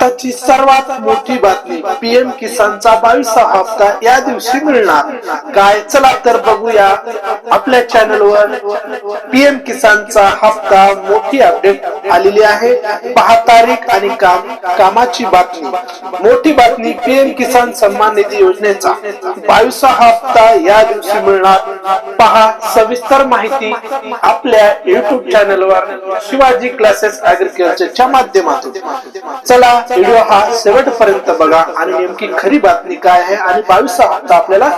आताची सर्वात मोठी बातमी, पीएम किसानचा 22वा हप्ता या दिवशी मिळणार काय? चला तर बघूया आपल्या चॅनलवर पीएम किसानचा हप्ता मोठी अपडेट आलेली आहे। 6 तारीख आणि कामाची बातमी, मोठी बातमी, पीएम किसान सन्मान निधी योजनेचा 22वा हप्ता या दिवशी मिळणार। पहा सविस्तर माहिती आपल्या YouTube चॅनलवर शिवाजी क्लासेस ऍग्रीकल्चरच्या माध्यमातून। चला व्हिडिओ हा शेवटपर्यंत बघा आणि नेमकी खरी बातमी काय आहे आणि 22वा हप्ता आपल्याला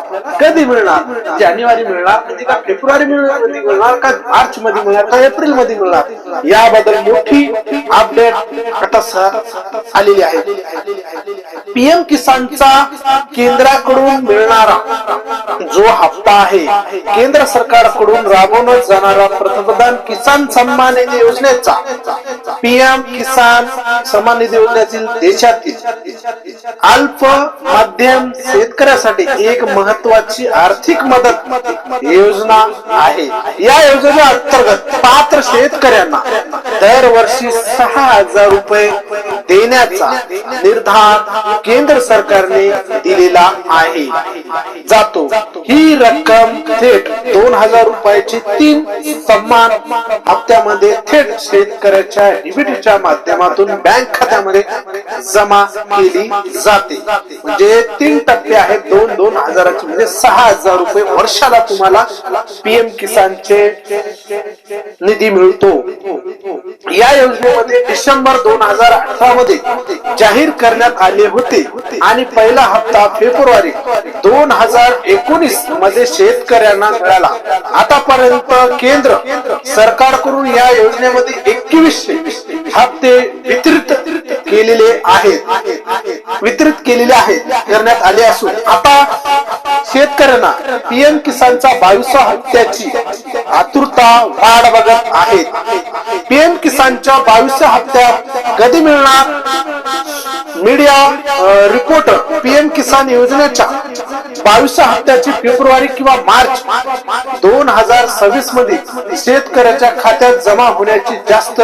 कधी मिळणार, जानेवारी मिळणार कधी का फेब्रुवारी मिळणार का मार्च मध्ये मिळणार का एप्रिल मध्ये मिळणार, याबद्दल मोठी अपडेट आता आलेली आहे। पीएम किसानचा केंद्राकडून मिळणारा जो हप्ता आहे, केंद्र सरकारकडून राबवण्यात जाणारा पंतप्रधान किसान सन्मान निधी योजनेचा, पीएम किसान सन्मान निधी योजनेतील देशातील अल्प मध्यम शेतकऱ्यासाठी एक महत्वाची आर्थिक मदत योजना आहे। या योजने अंतर्गत पात्र शेतकऱ्यांना दरवर्षी 6,000 रुपये देण्याचा निर्धार केंद्र सरकारने दिलेला आहे जातो। ही रक्कम थेट 2,000 रुपयाची 3 सन्मान हप्त्यामध्ये थेट शेतकऱ्याच्या डीबीटीच्या माध्यमातून बँक खात्यामध्ये जमा केली जाते। म्हणजे 3 टप्पे आहेत, 2-2 हजाराचे, म्हणजे 6,000 रुपये वर्षाला तुम्हाला पीएम किसानचे निधी मिळतो। या योजनेमध्ये डिसेंबर 2018 मध्ये जाहीर करण्यात आले होते आणि पहिला हप्ता फेब्रुवारी 2019 मध्ये शेतकऱ्यांना मिळाला। आतापर्यंत केंद्र सरकारकडून या योजनेमध्ये 2100 हप्ते वितरित केलेले आहेत करण्यात आले असून आता शेतकऱ्यांना पीएम किसानचा 22वा हप्त्याची आतुरता वाढ बघत आहेत। पीएम किसानच्या 22व्या हप्त्यात कधी मिळणार? मीडिया रिपोर्टर, पीएम किसान योजनेच्या 22व्या हप्त्याची फेब्रुवारी किंवा मार्च 2026 मध्ये शेतकऱ्याच्या खात्यात जमा होण्याची जास्त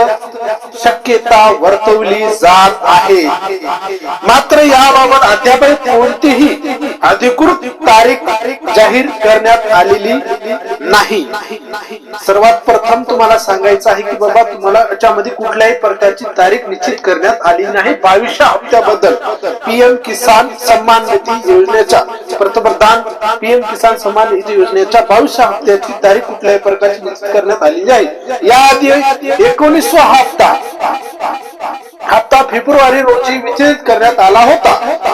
शक्यता वर्तवली जात आहे। मात्र याबाबत अद्याप कोणतीही अधिकृत तारीख जाहीर करण्यात आलेली नाही। सर्वात प्रथम तुम्हाला सांगायचं आहे की बाबा तुम्हाला याच्यामध्ये कुठल्याही प्रकारची तारीख निश्चित करण्यात आली नाही। 22व्या हप्त्याबद्दल पीएम किसान सन्मान निधी योजनेच्या पंतप्रधान पीएम किसान सन्मान निधी योजनेच्या 22व्या हप्त्याची तारीख कुठल्याही प्रकारची निश्चित करण्यात आलेली आहे। याआधी 19वा हप्ता फेब्रुवारी रोजी वितरित करण्यात आला होता,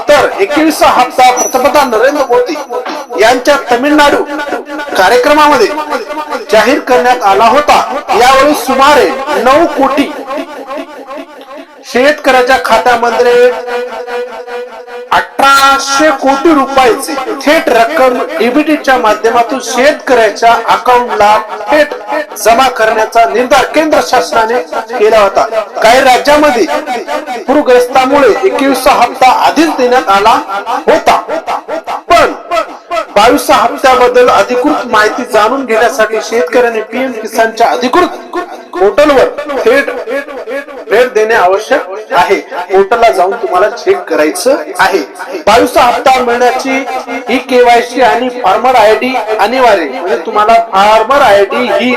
तर 21वा हप्ता पंतप्रधान नरेंद्र मोदी यांच्या तामिळनाडू कार्यक्रमामध्ये जाहीर करण्यात आला होता। यावेळी सुमारे 9 कोटी शेतकऱ्याच्या खात्यामध्ये 1800 कोटी रुपयाची थेट रक्कम डीबीटीच्या माध्यमातून शेतकऱ्याच्या अकाउंटला थेट जमा करण्याचा निर्धार केंद्र शासनाने केला होता। काही राज्यामध्ये पूरग्रस्तांमुळे 21वा हप्ता आधीच देण्यात आला होता, पण 22व्या हप्त्याबद्दल अधिकृत माहिती जाणून घेण्यासाठी शेतकऱ्यांनी पीएम किसानच्या अधिकृत पोर्टलवर थेट भेट देणे आवश्यक आहे। पोर्टलला जाऊन तुम्हाला चेक करायचं आहे। 22वा हप्ता मिळण्याची ही केवायसी आणि फार्मर आयडी अनिवार्य, म्हणजे तुम्हाला फार्मर आयडी ही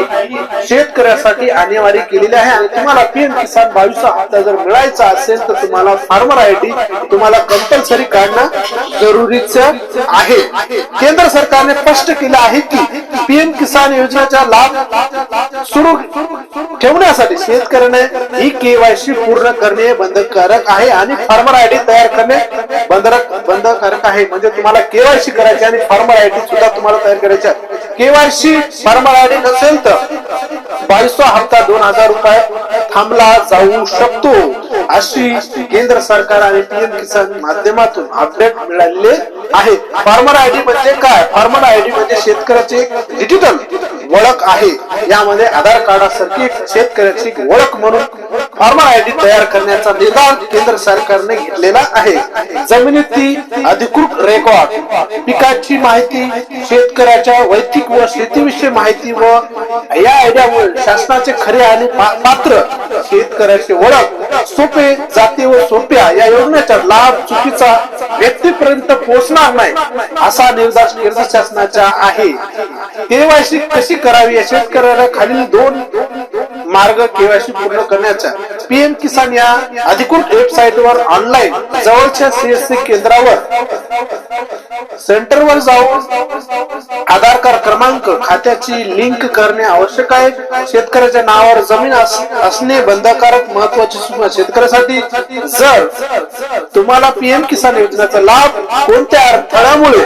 शेतकऱ्यासाठी अनिवार्य केलेली आहे आणि तुम्हाला पीएम किसान 22वा हप्ता जर मिळायचा असेल तर तुम्हाला फार्मर आयडी तुम्हाला कंपल्सरी काढणं जरुरीचं आहे। केंद्र सरकारने स्पष्ट केलं आहे की पीएम किसान योजनेचा लाभ सुरू ठेवण्यासाठी शेतकऱ्याने ही केवायसी पूर्ण करणे बंधनकारक आहे आणि फार्मर आयडी तयार करणे बंधनकारक आहे। म्हणजे तुम्हाला केवायसी करायची आणि फार्मर आयडी सुद्धा तुम्हाला तयार करायची आहे। केवायसी फार्मर आयडी नसेल तर 22वा हप्ता 2,000 रुपये थांबला जाऊ शकतो, अशी केंद्र सरकार आणि पीएम किसान माध्यमातून अपडेट मिळालेले आहे। फार्मर आयडी म्हणजे काय? फार्मर आयडी म्हणजे शेतकऱ्याचे डिजिटल ओळख आहे. यामध्ये आधार कार्डासारखी शेतकऱ्याची ओळख म्हणून फार्मर आयडी तयार करण्याचा निर्धार केंद्र सरकारने घेतलेला आहे. जमिनीतील अधिकृत रेकॉर्ड, पिकाची माहिती, शेतकऱ्याच्या वैयक्तिक व शेतीविषयी माहिती व या आयडियामुळे शासनाचे खरे आणि पात्र शेतकऱ्याची ओळख सोपे जाते व सोप्या या योजनेचा लाभ चुकीचा व्यक्तीपर्यंत पोहोचणार नाही असा निर्धार केंद्र शासनाचा आहे. केवायसी कशी करावी या शेतकऱ्याला खालील 2 मार्ग केवायसी पूर्ण करण्याचा. पीएम किसान या अधिकृत वेबसाईटवर ऑनलाईन जवळच्या सीएससी केंद्रावर सेंटरवर जाऊन आधार कार्ड क्रमांक खात्याची लिंक करणे आवश्यक आहे. शेतकऱ्याच्या नावावर जमीन असणे बंधनकारक महत्वाची सूचना शेतकऱ्यासाठी. जर तुम्हाला पीएम किसान योजनेचा लाभ कोणत्या अडथळ्यामुळे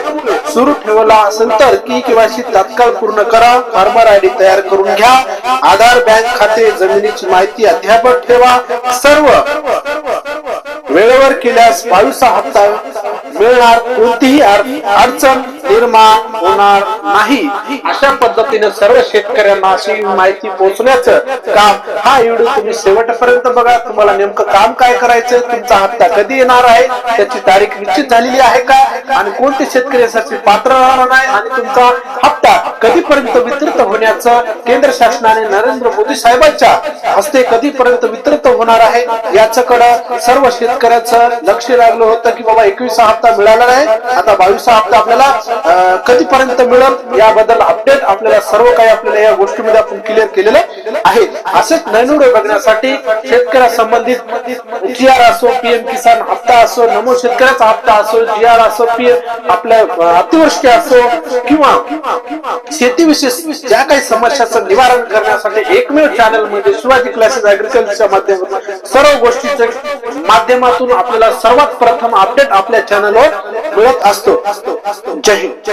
सुरू ठेवला असेल तर केवायसी तात्काळ पूर्ण करा. फार्मर आयडी तयार करून घ्या. आधार, बँक खाते, जमिनीची माहिती अद्यावत ठेवा. सर्व वेळेवर केल्यास 22 हप्ता मिळणार, कोणतीही अडचण निर्माण होणार नाही. अशा पद्धतीने सर्व शेतकऱ्यांना अशी माहिती पोहोचण्याचं काम. हा व्हिडिओ तुम्ही शेवटपर्यंत बघा. तुम्हाला नेमकं काम काय करायचं, तुमचा हप्ता कधी येणार आहे, त्याची तारीख निश्चित झालेली आहे का, आणि कोणते शेतकरी यासाठी पात्र राहणार नाही, आणि तुमचा हप्ता कधीपर्यंत वितरित होण्याचं केंद्र शासनाने नरेंद्र मोदी साहेबांच्या हस्ते कधीपर्यंत वितरित होणार आहे याच्याकडे सर्व शेतकऱ्याचं लक्ष लागलं होतं की बाबा 21 हप्ता मिळाला नाही, आता 22 हप्ता आपल्याला कधीपर्यंत मिळेल याबद्दल अपडेट आपल्याला सर्व काही आपल्याला या गोष्टीमध्ये आपण क्लिअर केलेलं आहे. असेच नवीन व्हिडिओ बघण्यासाठी शेतकऱ्या संबंधित जीआर असो, पीएम किसान हप्ता असो, नमो शेतकऱ्याचा हप्ता असो, जीआर असो, पीएम आपल्या अतिवृष्टी असो किंवा शेतीविषयी ज्या काही समस्याचं निवारण करण्यासाठी एकमेव चॅनल मध्ये शिवाजी क्लासेस ऍग्रिकल्चरच्या माध्यमातून सर्व गोष्टीच्या माध्यमातून आपल्याला सर्वात प्रथम अपडेट आपल्या चॅनलवर मिळत असतो. जय हिंद.